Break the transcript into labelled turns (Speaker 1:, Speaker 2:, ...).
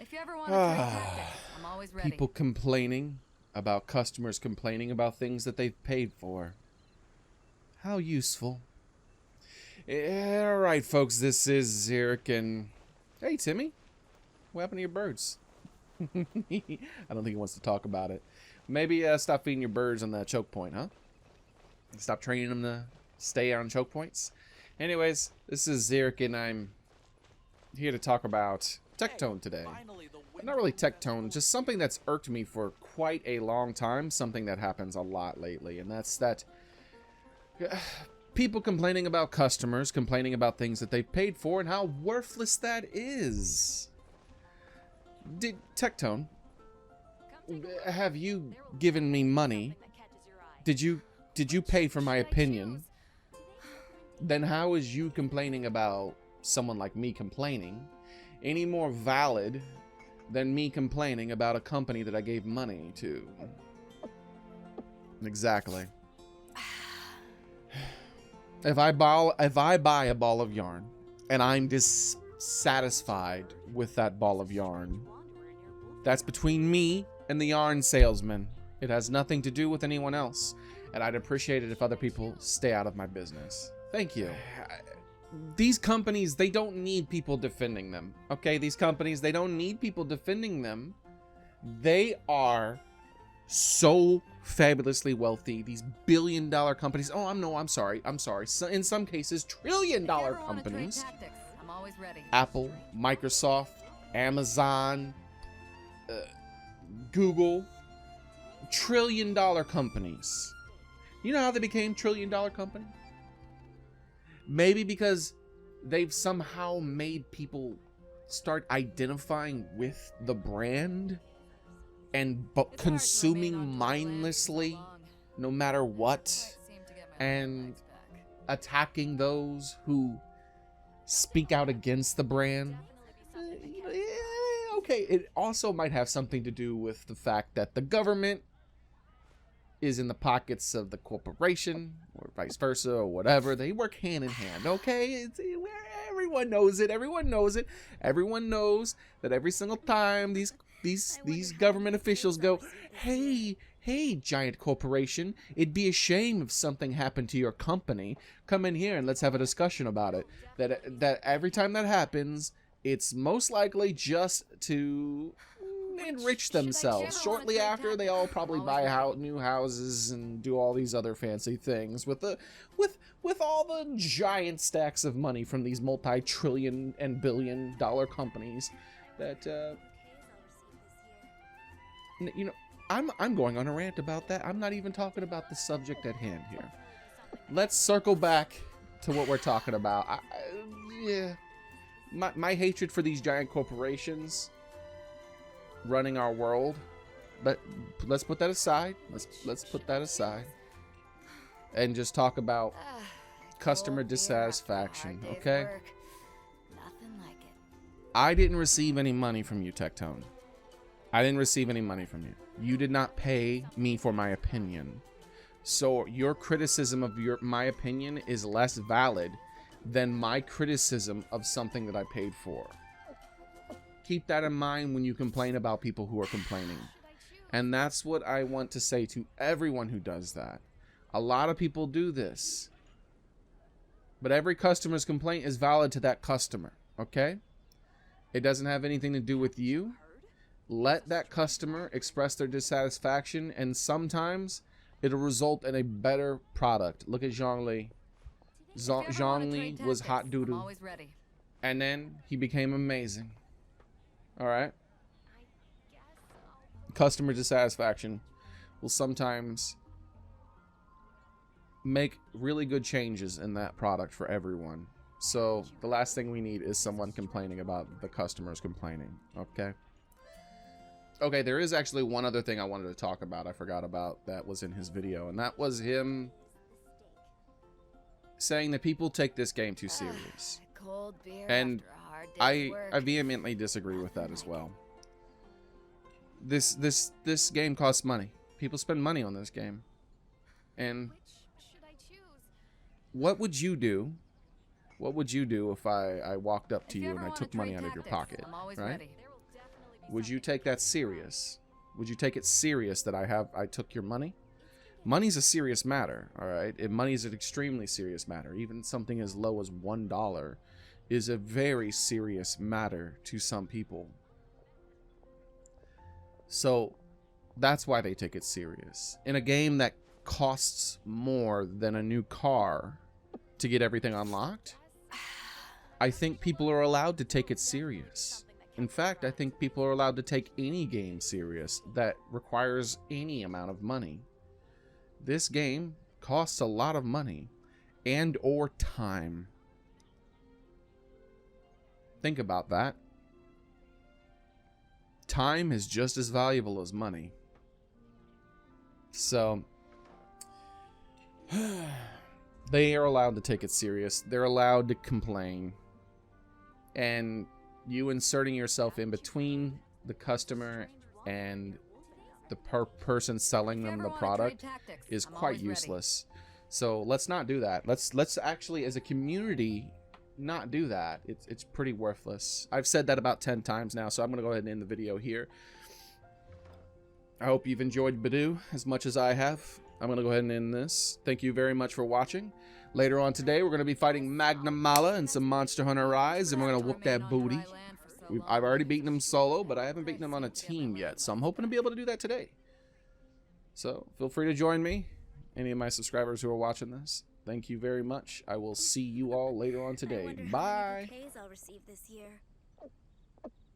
Speaker 1: If you ever want to trade tactics, I'm always ready.
Speaker 2: People complaining about customers complaining about things that they've paid for. How useful. Alright, folks, this is Xearrik, and hey, Timmy, what happened to your birds? I don't think he wants to talk about it. Maybe stop feeding your birds on that choke point, huh? Stop training them to stay on choke points. Anyways, this is Xearrik, and I'm here to talk about Tectone today. Not really Tectone, just something that's irked me for quite a long time. Something that happens a lot lately, and that's that people complaining about customers, complaining about things that they've paid for, and how worthless that is. Did Tectone, have you given me money? Did you pay for my opinion? Then how is you complaining about someone like me complaining any more valid than me complaining about a company that I gave money to? Exactly. If I buy a ball of yarn and I'm dissatisfied with that ball of yarn, that's between me and the yarn salesman. It has nothing to do with anyone else, and I'd appreciate it if other people stay out of my business. Thank you. These companies, they don't need people defending them. Okay, these companies, they don't need people defending them. They are so fabulously wealthy. These billion-dollar companies. Oh, I'm sorry. So in some cases, trillion-dollar companies.
Speaker 1: I'm always ready.
Speaker 2: Apple, Microsoft, Amazon, Google, trillion-dollar companies. You know how they became trillion-dollar companies? Maybe because they've somehow made people start identifying with the brand and consuming mindlessly no matter what, and attacking those who speak out against the brand. Okay, it also might have something to do with the fact that the government is in the pockets of the corporation, or vice versa, or whatever. They work hand in hand, okay? Everyone knows it. Everyone knows it. Everyone knows that every single time these government officials go, hey, giant corporation, it'd be a shame if something happened to your company. Come in here and let's have a discussion about it. That every time that happens, it's most likely just to enrich themselves. Shortly after, they all probably buy new houses and do all these other fancy things with all the giant stacks of money from these multi-trillion and billion-dollar companies that you know. I'm going on a rant about that. I'm not even talking about the subject at hand here. Let's circle back to what we're talking about. Yeah, my hatred for these giant corporations running our world, but let's put that aside. Let's put that aside and just talk about customer dissatisfaction, okay?
Speaker 1: Nothing like it.
Speaker 2: I didn't receive any money from you, Tectone. I didn't receive any money from you. You did not pay me for my opinion. So your criticism of my opinion is less valid than my criticism of something that I paid for. Keep that in mind when you complain about people who are complaining. And that's what I want to say to everyone who does that. A lot of people do this. But every customer's complaint is valid to that customer, okay? It doesn't have anything to do with you. Let that customer express their dissatisfaction, and sometimes it'll result in a better product. Look at Zhongli. Zhongli was hot doo-doo, and then he became amazing. Alright? Customer dissatisfaction will sometimes make really good changes in that product for everyone. So the last thing we need is someone complaining about the customers complaining. Okay? Okay, there is actually one other thing I wanted to talk about. I forgot about that was in his video, and that was him saying that people take this game too serious. And I vehemently disagree with that as well. This game costs money. People spend money on this game. And what would you do? What would you do if I walked up to you and I took money out of your pocket, right? would you take that serious? Would you take it serious that I took your money? Money's a serious matter, all right? And money's an extremely serious matter. Even something as low as $1 is a very serious matter to some people. So that's why they take it serious. In a game that costs more than a new car to get everything unlocked, I think people are allowed to take it serious. In fact, I think people are allowed to take any game serious that requires any amount of money. This game costs a lot of money and or time. Think about that. Time is just as valuable as money. So they are allowed to take it serious. They're allowed to complain. And you inserting yourself in between the customer and the person selling them the product is quite useless. So let's not do that. Let's actually, as a community, not do that. It's pretty worthless. I've said that about 10 times now, so I'm gonna go ahead and end the video here. I hope you've enjoyed Badoo as much as I have. I'm gonna go ahead and end this. Thank you very much for watching. Later on today, we're gonna be fighting Magna Mala and some Monster Hunter Rise, and we're gonna whoop that booty. I've already beaten him solo, but I haven't beaten him on a team yet, so I'm hoping to be able to do that today. So feel free to join me, any of my subscribers who are watching this. Thank you very much. I will see you all later on today. Bye.
Speaker 3: I'll receive this year.